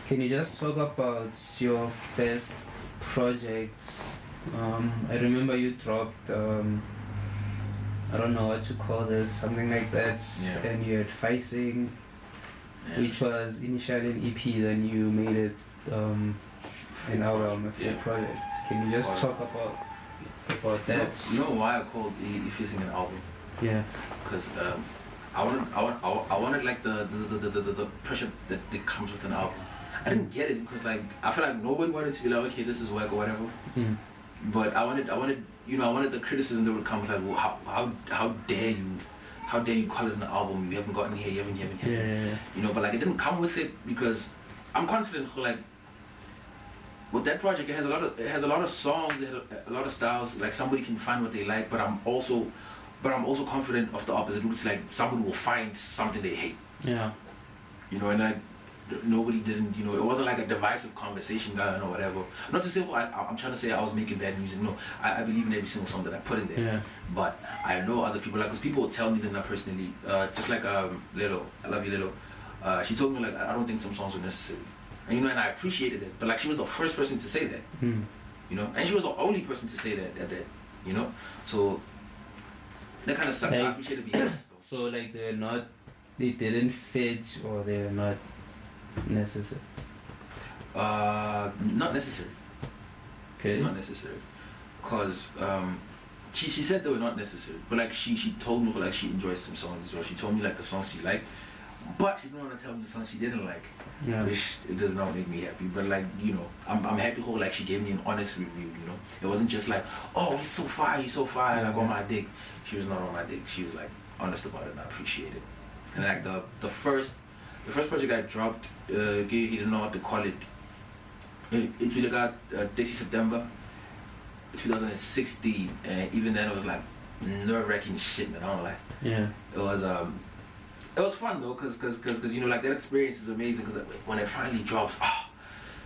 Can you just talk about your first projects? I remember you dropped, I don't know what to call this, something like that, and you had Fising, which was initially an EP, then you made it an album, a full project. Can you just talk about that? You know why I called Fising an album? Yeah. Because I wanted like the pressure that comes with an album. I didn't get it because like I feel like nobody wanted to be like, okay, this is work or whatever. But I wanted the criticism that would come with like, well, how dare you call it an album? You haven't gotten here, you haven't. Yeah. You know, but like it didn't come with it because I'm confident like with that project it has a lot of songs, it has a lot of styles, like somebody can find what they like, but I'm also confident of the opposite. It's like somebody will find something they hate. Yeah. You know, and like nobody didn't, you know, it wasn't like a divisive conversation going or whatever. Not to say, well, I'm trying to say I was making bad music. No, I believe in every single song that I put in there. Yeah. But I know other people, like, because people will tell me that not personally, just like Lilo, I love you, Lilo. She told me like I don't think some songs were necessary, and you know, and I appreciated it. But like she was the first person to say that, you know, and she was the only person to say that at that, you know. So that kind of sucked. Like, I appreciated being honest though. So like they didn't fit, or they're not necessary? Not necessary. Okay. Not necessary. Cause she said they were not necessary, but like she told me like she enjoys some songs as well. She told me like the songs she liked, but she didn't want to tell me the songs she didn't like. Yeah. Which it does not make me happy. But like, you know, I'm happy how like she gave me an honest review. You know, it wasn't just like, oh, he's so fire, like on my dick. She was not on my dick. She was like honest about it, and I appreciate it. And like the first project I dropped, he didn't know what to call it. It really got this September 2016, and even then it was like nerve-wracking shit, man. I don't like. Yeah. It was fun though, cause you know, like that experience is amazing. Cause when it finally drops,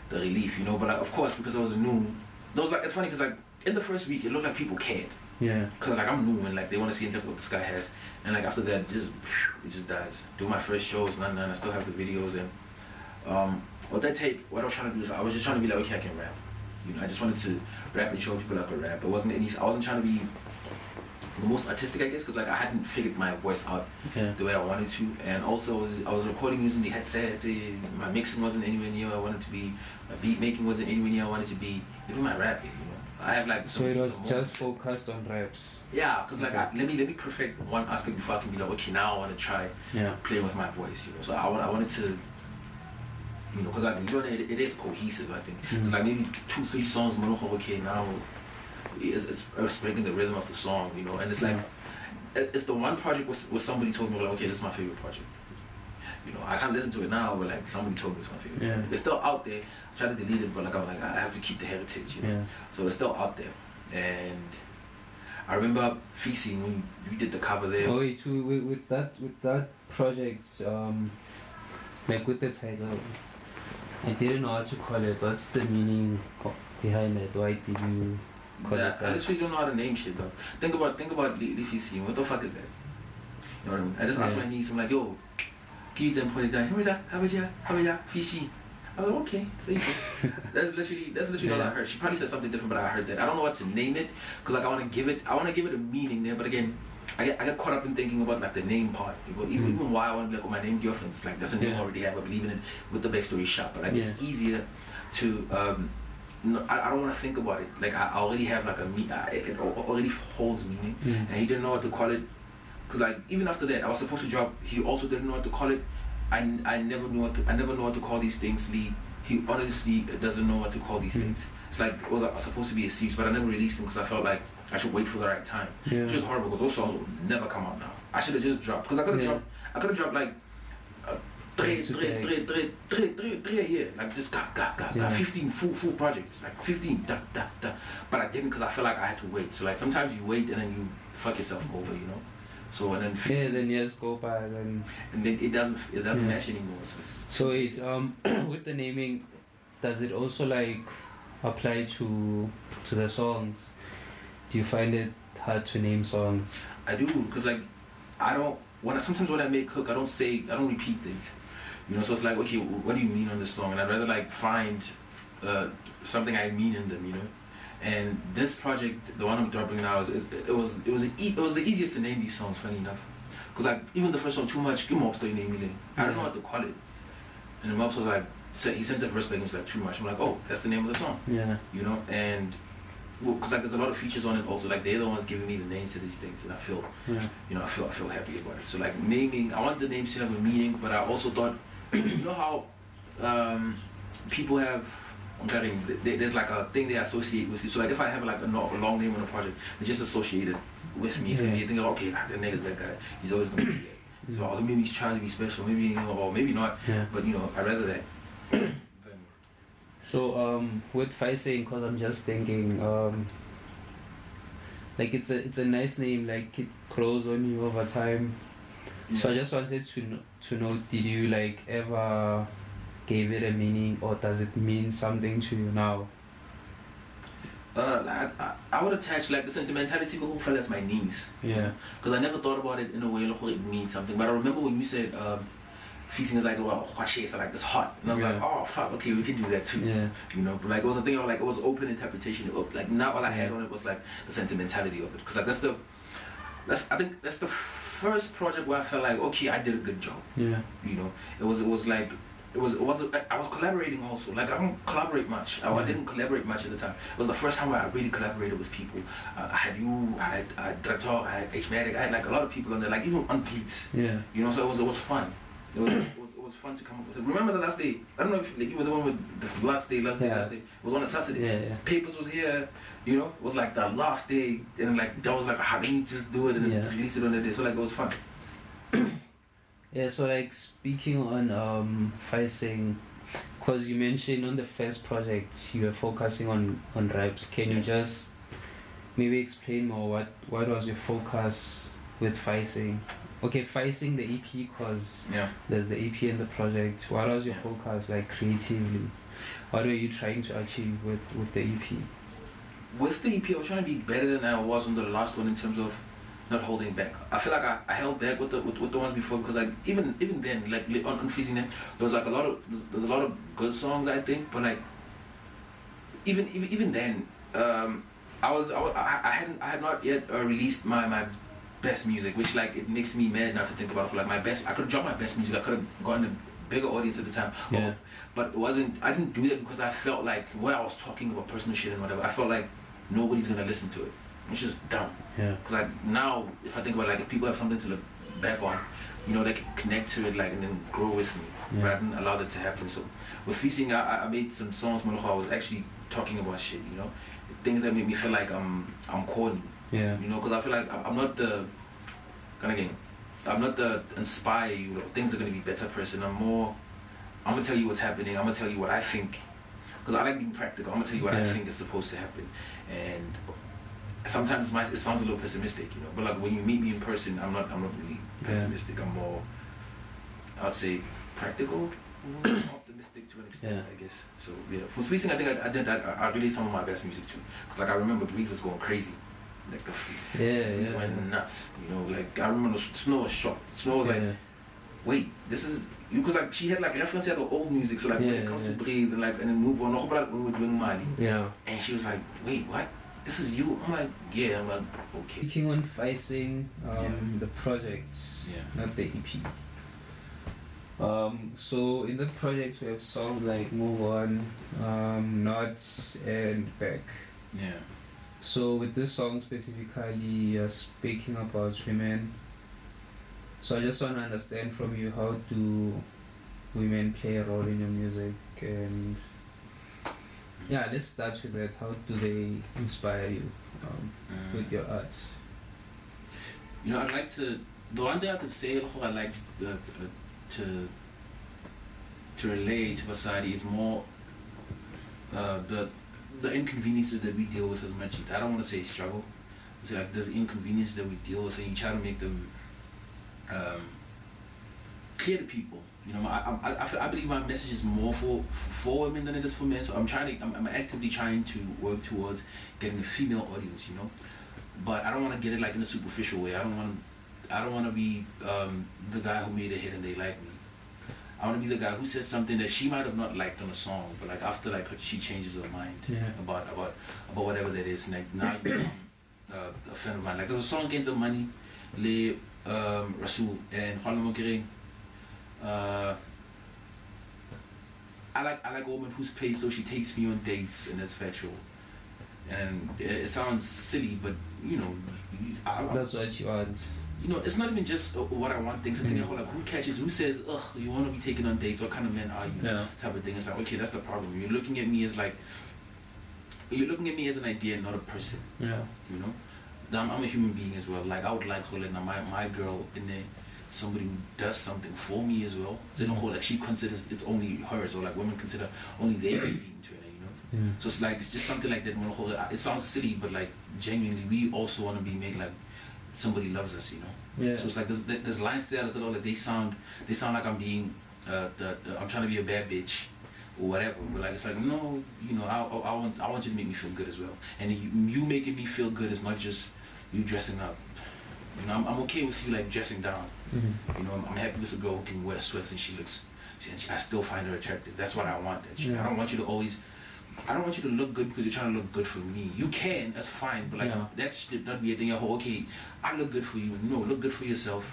the relief, you know. But like, of course, because I was new, those like it's funny, cause like in the first week it looked like people cared. Yeah. Cause like I'm new and like they want to see what this guy has, and like after that, it just dies. Do my first shows, none. I still have the videos, and with that tape, what I was trying to do is I was just trying to be like, okay, I can rap. You know, I just wanted to rap and show people I could rap. It wasn't I wasn't trying to be the most artistic, I guess, because like I hadn't figured my voice out the way I wanted to, and also I was recording using the headset. My mixing wasn't anywhere near where I wanted to be. My beat making wasn't anywhere near I wanted to be. Even my rapping, you know, I have like. So it was just focused on raps. Yeah, because like let me perfect one aspect before I can be like, okay, now I want to try playing with my voice, you know. So I wanted to. You know, because like you know, it is cohesive. I think it's like maybe 2-3 songs. Okay, now it's respecting the rhythm of the song. You know, and it's like it's the one project where somebody told me like, okay, this is my favorite project. You know, I can't listen to it now, but like somebody told me it's my favorite. Yeah. It's still out there. I tried to delete it, but like I'm like I have to keep the heritage. You know, so it's still out there. And I remember Fising when you did the cover there. Oh, wait, with that project, like with the title. I didn't know how to call it. What's the meaning behind it? Why did you call it that? I literally don't know how to name shit though. Think about Fising. What the fuck is that? You know what I mean? I just asked my niece. I'm like, yo, can you put it down? Who is that? How about Fising? I was like, okay, there you go. That's literally all I heard. She probably said something different, but I heard that. I don't know what to name it because like I want to give it a meaning there. But again, I get caught up in thinking about like the name part. Even why I want to be like, oh, my name Ofentse, like that's a name I already have. I believe in it with the backstory shop, but like it's easier to. I don't want to think about it. Like I already have like it already holds meaning, and he didn't know what to call it. Cause like even after that, I was supposed to drop. He also didn't know what to call it. I never know what to call these things. Lee, he honestly doesn't know what to call these things. It's like it was supposed to be a series, but I never released them because I felt like I should wait for the right time. Which is horrible because those songs will never come out now. I should have just dropped because I could have dropped like three a year, like just got 15 full projects, like 15 but I didn't because I felt like I had to wait. So like sometimes you wait and then you fuck yourself over, you know. So and then then years go by and then it doesn't match anymore. So it's with the naming, does it also like apply to the songs? Do you find it hard to name songs? I do, because like sometimes when I make hook, I don't repeat things. You know, so it's like, okay, what do you mean on this song? And I'd rather like find something I mean in them, you know. And this project, the one I'm dropping now, it was the easiest to name these songs, funny enough. Cause like even the first one, Too Much, give Mobster name it. I don't know what to call it. And the Mobster was like, he sent the verse back and was like, Too Much. I'm like, oh, that's the name of the song. Yeah. You know, and well, cause like there's a lot of features on it also. Like they're the ones giving me the names to these things, and I feel, you know, I feel happy about it. So like naming, I want the names to have a meaning, but I also thought, you know how people have. There's like a thing they associate with you. So like if I have like a long name on a project, they just associate it with me. So you think, okay, that nigga's that guy. He's always gonna be that. So oh, maybe he's trying to be special. Maybe you know, or maybe not. Yeah. But you know, I'd rather that. So with Fising, cause I'm just thinking, like it's a nice name. Like it grows on you over time. Yeah. So I just wanted to know, did you like ever gave it a meaning, or does it mean something to you now? I would attach like the sentimentality who fell as my knees. Yeah. Because I never thought about it in a way like it means something. But I remember when you said Fising is like, well, it's like this hot, and I was like, oh fuck, okay, we can do that too. Yeah. You know, but like it was a thing of like it was open interpretation. Like now all I had on it was like the sentimentality of it. Because like I think that's the first project where I felt like, okay, I did a good job. Yeah. You know, it was like. I was collaborating also. Like I don't collaborate much. I didn't collaborate much at the time. It was the first time where I really collaborated with people. I had you, I had Director, I had IMAGCiH, I had like a lot of people on there, like even on beats. Yeah. You know, so it was fun. It was fun to come up with it. Remember the last day? I don't know if like, you were the one with the last day. It was on a Saturday. Yeah. Papers was here. You know, it was like the last day, and like that was like, how didn't you just do it and then release it on the day? So like it was fun. Yeah, so like speaking on Fising, because you mentioned on the first project you were focusing on raps. Can you just maybe explain more what was your focus with Fising? Okay, Fising the EP, because there's the EP in the project. What was your focus like creatively? What were you trying to achieve with the EP? With the EP, I was trying to be better than I was on the last one in terms of not holding back. I feel like I held back with the ones before, because like even then, like on Fising, there was like there's a lot of good songs I think, but like even then, I had not yet released my best music, which like it makes me mad now to think about. For like my best, I could have dropped my best music. I could have gotten a bigger audience at the time. Yeah. But it wasn't. I didn't do that because I felt like I was talking about personal shit and whatever. I felt like nobody's gonna listen to it. It's just dumb. Yeah. Because like now, if I think about like if people have something to look back on, you know, they can connect to it like and then grow with me. Yeah. But I didn't allow that to happen. So with Fising, I made some songs where I was actually talking about shit. You know, things that made me feel like I'm corny. Yeah. You know, because I feel like I'm not the inspire you. Or things are gonna be better person. I'm gonna tell you what's happening. I'm gonna tell you what I think. Because I like being practical. I'm gonna tell you what I think is supposed to happen. And sometimes it sounds a little pessimistic, you know. But like when you meet me in person, I'm not really pessimistic. I'm more, I'd say, practical, optimistic to an extent, I guess. So yeah, for Fising, I think I did that. I released some of my best music too. Cause like I remember Breeze was going crazy, like the went nuts, you know. Like I remember Snow was shocked. Snow was like, wait, this is. Because like she had like reference to old music, so like when it comes to Breathe and like and then move on, like when we were doing Mali, and she was like, wait, what? This is you? I'm like, yeah. I'm like, okay. Speaking on Fising, the project, not the EP. So in that project we have songs like Move On, Not, and Back. Yeah. So with this song specifically, you're speaking about women. So I just want to understand from you, how do women play a role in your music? And let's start with that. How do they inspire you with your art? You know, I'd like to. The one thing I could say, I'd like to relate to society is more the inconveniences that we deal with as much. I don't want to say struggle. It's like there's inconveniences that we deal with, and you try to make them clear to people. You know, I believe my message is more for women than it is for men. So I'm actively trying to work towards getting a female audience. You know, but I don't want to get it like in a superficial way. I don't want to be the guy who made a hit and they like me. I want to be the guy who says something that she might have not liked on a song, but like after like she changes her mind about whatever that is. And like now you become a friend of mine. Like there's a song against the money, Le Rasul and Khalamo Kiring. I like a woman who's paid so she takes me on dates, and that's factual. And it sounds silly, but you know, that's what you want. You know, it's not even just what I want things. I think like who catches, who says, ugh, you want to be taken on dates? What kind of men are you? Type of thing. It's like, okay, that's the problem. You're looking at me as like, you're looking at me as an idea, not a person. Yeah. You know, I'm a human being as well. Like I would like her, like my girl in there, somebody who does something for me as well. So you know, like she considers it's only hers, or like women consider only they're being to her. You know. So it's like it's just something like that. It sounds silly, but like genuinely, we also want to be made like somebody loves us, you know. Yeah. So it's like there's lines there that like they sound like I'm being I'm trying to be a bad bitch or whatever. But like it's like no, you know, I want you to make me feel good as well. And you making me feel good is not just you dressing up. You know, I'm okay with you like dressing down. You know, I'm happy with a girl who can wear sweats and I still find her attractive. That's what I want. I don't want you to look good because you're trying to look good for me. You can, that's fine, but like that should not be a thing. Okay, I look good for you. No, look good for yourself,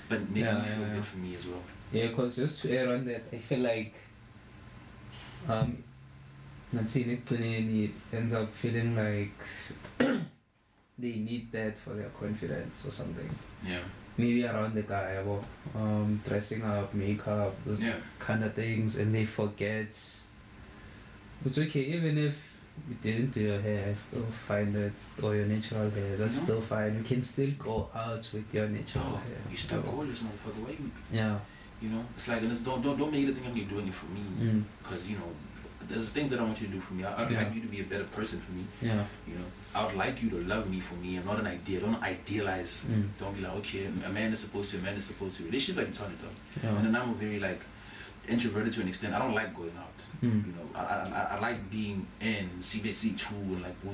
but make me feel good for me as well. Yeah, because just to add on that, I feel like it ends up feeling like they need that for their confidence or something. Yeah. Maybe around the guy, dressing up, makeup, those kind of things, and they forget. It's okay, even if you didn't do your hair, I still find it, or your natural hair, that's still fine. You can still go out with your natural hair. You're still gorgeous, motherfucker. Why you? Yeah. You know, it's like, and don't make it a thing like you're doing it for me, because you know, there's things that I want you to do for me. I'd like you to be a better person for me. Yeah. You know, I would like you to love me for me. I'm not an idea. Don't idealize. Don't be like, okay, a man is supposed to. Relationship like it's on it though. And then I'm very like introverted to an extent. I don't like going out. You know, I like being in CBC too, and like we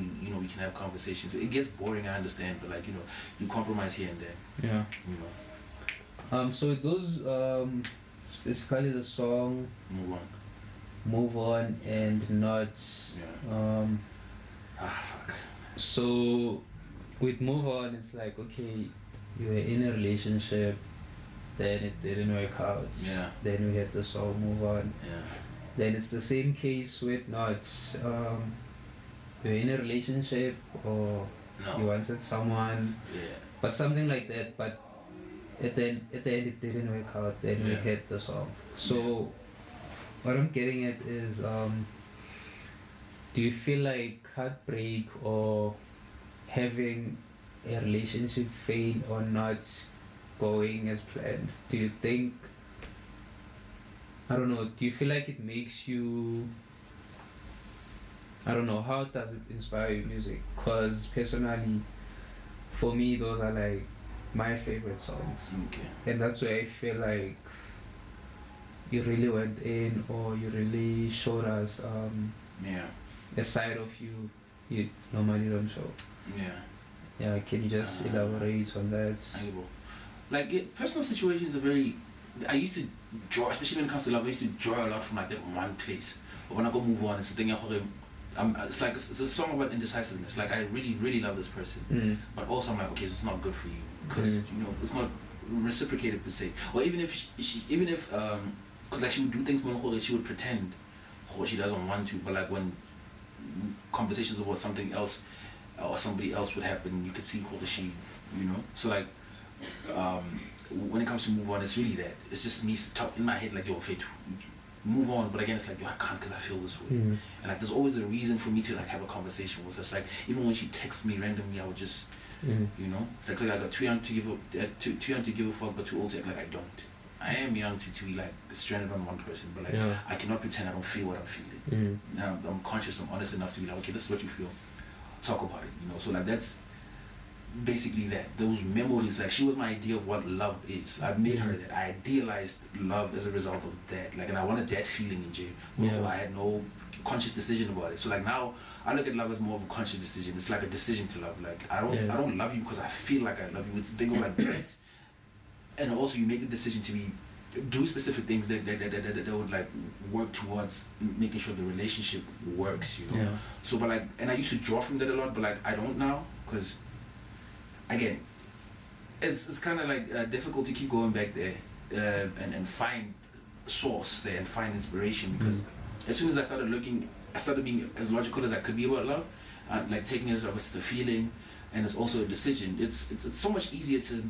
can have conversations. It gets boring, I understand, but like you know, you compromise here and there. Yeah. You know. So those specifically the song Move On and Not. Fuck. So with Move On, it's like okay, you were in a relationship, then it didn't work out. Yeah. Then we had the song Move On. Yeah. Then it's the same case with Not. You're in a relationship or you wanted someone, but something like that. But at the end it didn't work out. Then we had the song. So what I'm getting at is, do you feel like heartbreak or having a relationship fail or not going as planned? Do you think? I don't know, do you feel like it makes you, I don't know, how does it inspire your music? Because personally, for me, those are like my favorite songs. Okay. And that's where I feel like you really went in, or you really showed us a side of you normally don't show. Yeah, can you just elaborate on that? Like, personal situations are very... I used to draw, especially when it comes to love, I used to draw a lot from like that one place. But when I go Move On, it's a thing it's like it's a song about indecisiveness. Like I really, really love this person, but also I'm like, okay, it's not good for you because you know it's not reciprocated per se. Or even if because like she would do things that she would pretend she doesn't want to, but like when conversations about something else or somebody else would happen, you could see that she, you know. So like. When it comes to Move On, it's really that. It's just me talk in my head like, yo, Fate, move on. But again, it's like, yo, I can't because I feel this way. And like, there's always a reason for me to like have a conversation with her. It's like, even when she texts me randomly, I would just, you know, like I got too young to give a fuck, but too old to act like I don't. I am young to be like stranded on one person, but like I cannot pretend I don't feel what I'm feeling. Now I'm conscious, I'm honest enough to be like, okay, this is what you feel. Talk about it, you know. So like that's basically that. Those memories, like she was my idea of what love is. I made her that. I idealized love as a result of that. Like, and I wanted that feeling in jail. I had no conscious decision about it. So like now I look at love as more of a conscious decision. It's like a decision to love. Like I don't love you because I feel like I love you. It's a thing of like that. And also you make the decision to be do specific things that would like work towards making sure the relationship works, you know. Yeah. So, but like, and I used to draw from that a lot, but like I don't now, because again, it's kind of like difficult to keep going back there and find source there and find inspiration, because as soon as I started being as logical as I could be about love, like taking it as obviously it's a feeling and it's also a decision. It's so much easier to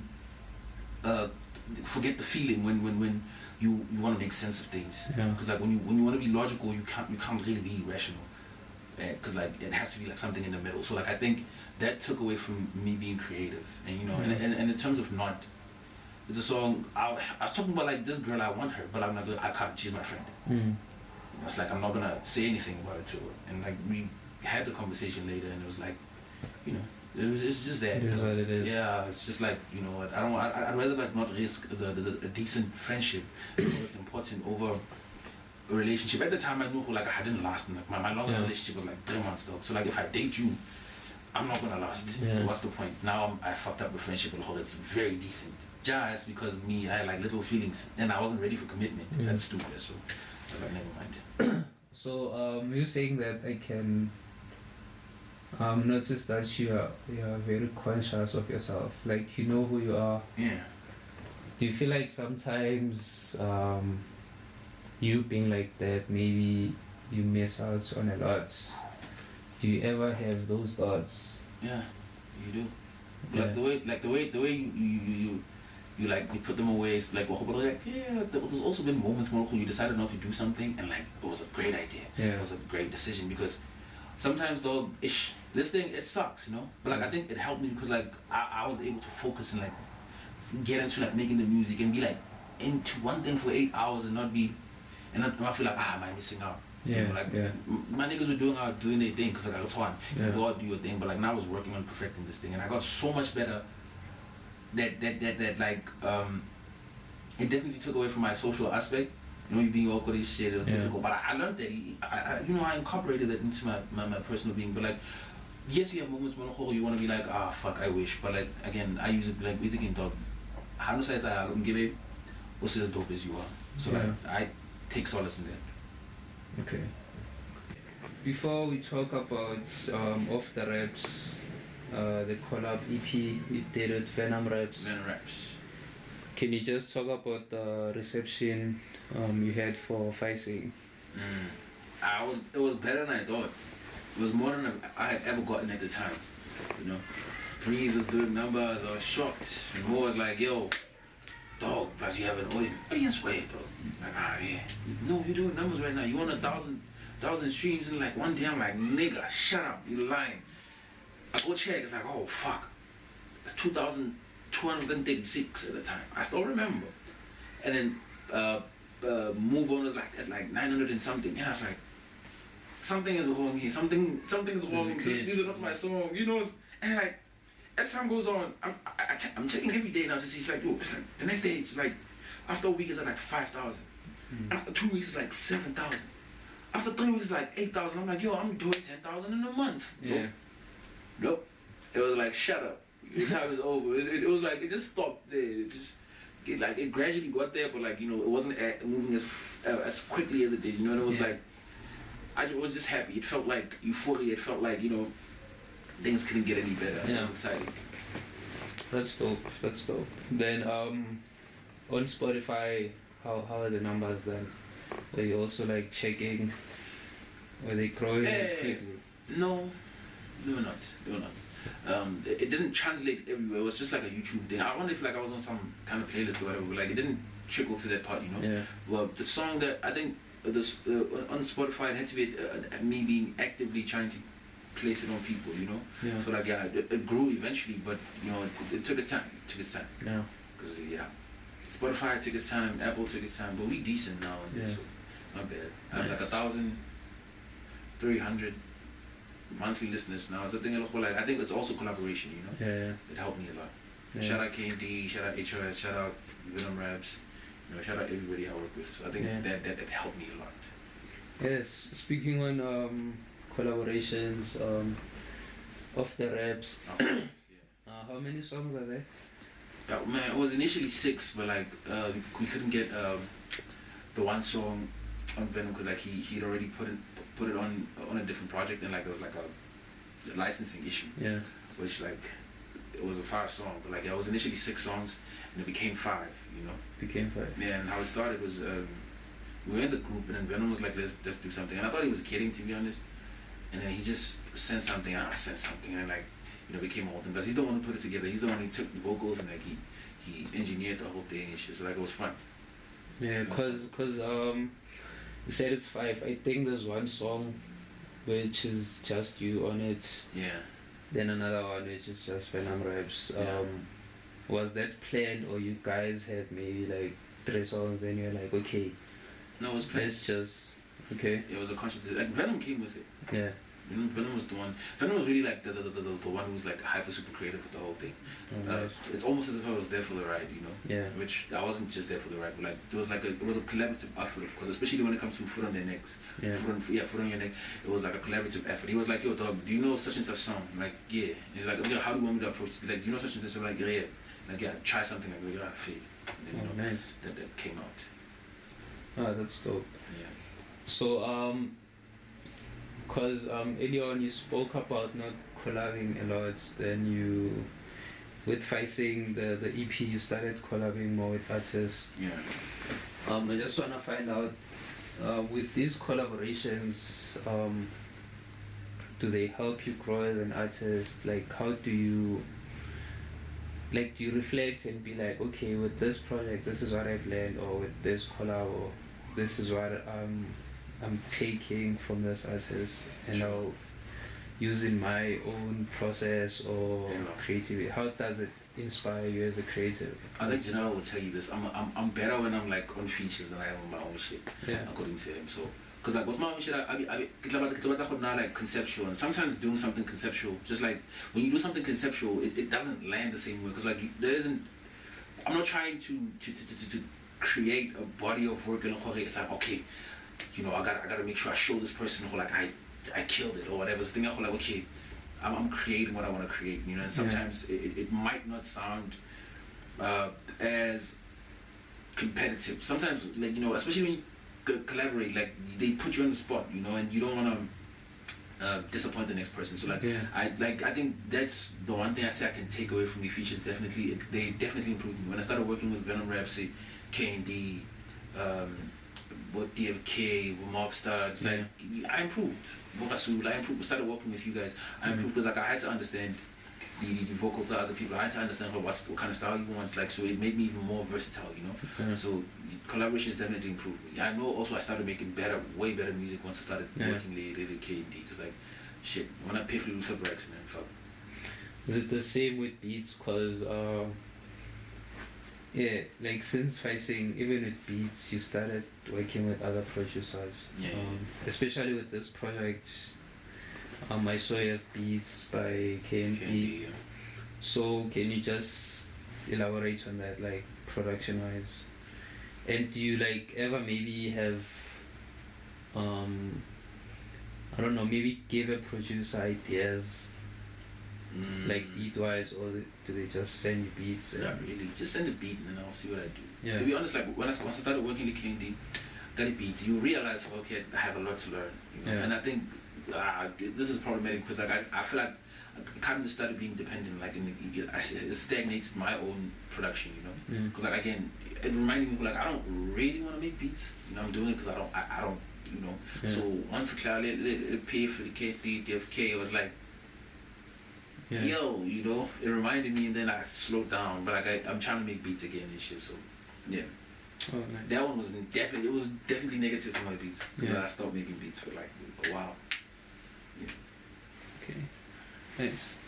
forget the feeling when you want to make sense of things. Because like when you want to be logical, you can't really be rational. Because like it has to be like something in the middle. So like I think that took away from me being creative, and you know, and in terms of not, it's a song I was talking about like this girl, I want her, but I'm not gonna, I can't. She's my friend. It's like I'm not gonna say anything about it to her. And like we had the conversation later, and it was like, you know, it's just that. It is what it is. Yeah, it's just like, you know what, I'd rather like not risk a decent friendship. You know, it's important over a relationship. At the time, I knew like I didn't last. And, like my longest relationship was like 3 months though. So like if I date you, I'm not gonna last. What's the point? Now I fucked up a friendship with a whole that's very decent. Just because I had like little feelings and I wasn't ready for commitment. That's stupid. So I was like, never mind. So you're saying that I can notice that you are very conscious of yourself, like you know who you are. Yeah. Do you feel like sometimes you being like that, maybe you miss out on a lot? Do you ever have those thoughts? Yeah, you do. Like the way you like you put them away. It's like, yeah. There's also been moments where you decided not to do something, and like it was a great idea. It was a great decision, because sometimes though, this thing it sucks, you know. But like I think it helped me because like I was able to focus and like get into like making the music and be like into one thing for 8 hours and not feel like am I missing out? You know, like my niggas were doing their thing, because like I was fun. You go out do your thing, but like now I was working on perfecting this thing, and I got so much better. That like it definitely took away from my social aspect. You know, you being awkward and shit, it was difficult. But I learned that I incorporated that into my personal being. But like, yes, you have moments when you want to be like, fuck, I wish. But like again, I use it like we thinking dog. How do I say I don't give it? What's as dope as you are? So like I take solace in that. Okay. Before we talk about OffTheRaps, the collab EP you did with Venom Raps. Can you just talk about the reception you had for Fising? It was better than I thought. It was more than I had ever gotten at the time. You know, Breeze was doing numbers. I was shocked. And Mo was like, "Yo, dog, plus you have an audience." Oh yes, wait, dog. Like, yeah. No, you're doing numbers right now. You want 1,000 streams in like one day. I'm like, nigga, shut up. You're lying. I go check, it's like, oh fuck, it's 2,236 at the time. I still remember. And then Move On was like at like 900 and something. Yeah, I was like, something is wrong here. Something is wrong. These are not my songs, you know. And like, as time goes on, I'm checking every day now to see. It's like, yo, it's like the next day it's like, after a week it's at like 5,000. After 2 weeks it's like 7,000. After 3 weeks it's like 8,000. I'm like, yo, I'm doing 10,000 in a month. Yeah. Nope. It was like, shut up. Your time is over. It was like, it just stopped there. It gradually got there, but like, you know, it wasn't moving as quickly as it did. You know, and it was like, I was just happy. It felt like euphoria. It felt like, you know, things couldn't get any better. It was exciting. That's dope. Then on Spotify, how are the numbers then? Are you also like checking? Are they growing as quickly? No. They were not. It didn't translate everywhere. It was just like a YouTube thing. I wonder if like I was on some kind of playlist or whatever, but like it didn't trickle to that part, you know. Yeah. Well, the song that I think this on Spotify, it had to be me being actively trying to place it on people, you know. Yeah. So like it grew eventually, but you know it took its time. Yeah. Because Spotify took its time, Apple took its time, but we decent now. So not bad. I have like 1,300 monthly listeners now. It's a thing. Like I think it's also collaboration, you know. Yeah. It helped me a lot. Shout out KMD, shout out HOS, shout out Venom Raps, you know, shout out everybody I work with. So I think that helped me a lot. Yes. Speaking on collaborations, OffTheRaps. Yeah. How many songs are there? Yeah, man, it was initially 6, but like we couldn't get the one song on Venom because like he'd already put it on a different project, and like there was like a licensing issue. Yeah. Which like it was a 5 song, but like it was initially 6 songs, and it became 5. You know. Became 5. Yeah, and how it started was we were in the group, and then Venom was like, let's do something, and I thought he was kidding, to be honest. And then he just sent something, and I sent something, and like, you know, became a whole thing. Because he's the one who put it together. He's the one who took the vocals and like he engineered the whole thing and shit. So like it was fun. Yeah, cause you said it's 5. I think there's one song which is just you on it. Yeah. Then another one which is just OffTheRaps. Yeah. Was that planned, or you guys had maybe like 3 songs and you're like, okay, No, it was planned. let's just okay. It was a conscious. Like Venom came with it. Yeah. Venom was the one. Venom was really like the one who was like hyper super creative with the whole thing. Oh, nice. It's almost as if I was there for the ride, you know. Yeah. Which I wasn't just there for the ride, but like it was a collaborative effort, of course, especially when it comes to foot on their necks. Yeah. Foot on your neck. It was like a collaborative effort. He was like, yo, dog, do you know such and such song? I'm like, yeah. He's like, yeah, how do you want me to approach it? Like, do you know such and such? I'm like, yeah. Like, yeah, try something like, yeah, faith. And then, you know, nice. That came out. Oh, that's dope. Yeah. So cause earlier on you spoke about not collabing a lot. Then you, with Fising the EP, you started collabing more with artists. Yeah. I just wanna find out, with these collaborations, do they help you grow as an artist? Like, how do you, like, do you reflect and be like, okay, with this project, this is what I've learned, or with this collab, or this is what I'm taking from this artist, and I'll use in my own process or creativity. How does it inspire you as a creative? I think Janelle will tell you this. I'm better when I'm like on features than I am on my own shit. Yeah. According to him. So, cause like with my own shit, I like conceptual, and sometimes doing something conceptual, just like when you do something conceptual, it doesn't land the same way. Cause like there isn't. I'm not trying to create a body of work and it's like, okay, you know, I gotta make sure I show this person who like I killed it or whatever. So I'm like, okay, I'm creating what I want to create, you know. And sometimes it might not sound as competitive. Sometimes, like, you know, especially when you collaborate, like they put you on the spot, you know, and you don't want to disappoint the next person. So like, I think that's the one thing I say I can take away from the features. Definitely, they definitely improved me. When I started working with Venom Rapsy, K&D, with DFK, with Mobster, like I improved. I improved. Started working with you guys. I improved because like I had to understand the vocals of other people. I had to understand what kind of style you want. Like, so it made me even more versatile, you know. So collaborations definitely improved. I know also I started making way better music once I started working later K&D. Because like, shit, when I pay for the sub racks, man, fuck. Is it the same with beats? Cause yeah, like since Fising, even with beats, you started working with other producers. Especially with this project, I saw you have beats by K&D. So can you just elaborate on that, like production-wise? And do you like ever maybe have, I don't know, maybe give a producer ideas? Like beat-wise, or do they just send you beats? Yeah, really. Just send a beat and then I'll see what I do. Yeah. To be honest, like once I started working with K&D, got a beats, you realize, okay, I have a lot to learn. You know? And I think this is problematic because like I feel like I kind of started being dependent, like it stagnates my own production, you know. Because like again, it reminded me like I don't really want to make beats. You know, I'm doing it because I don't, you know. So once clearly it paid for the K&D, DFK, it was like. Yo, you know, it reminded me, and then I slowed down. But like I'm trying to make beats again and shit. So, yeah. Oh, nice. That one was definitely negative for my beats because I stopped making beats for like a while. Yeah. Okay. Nice.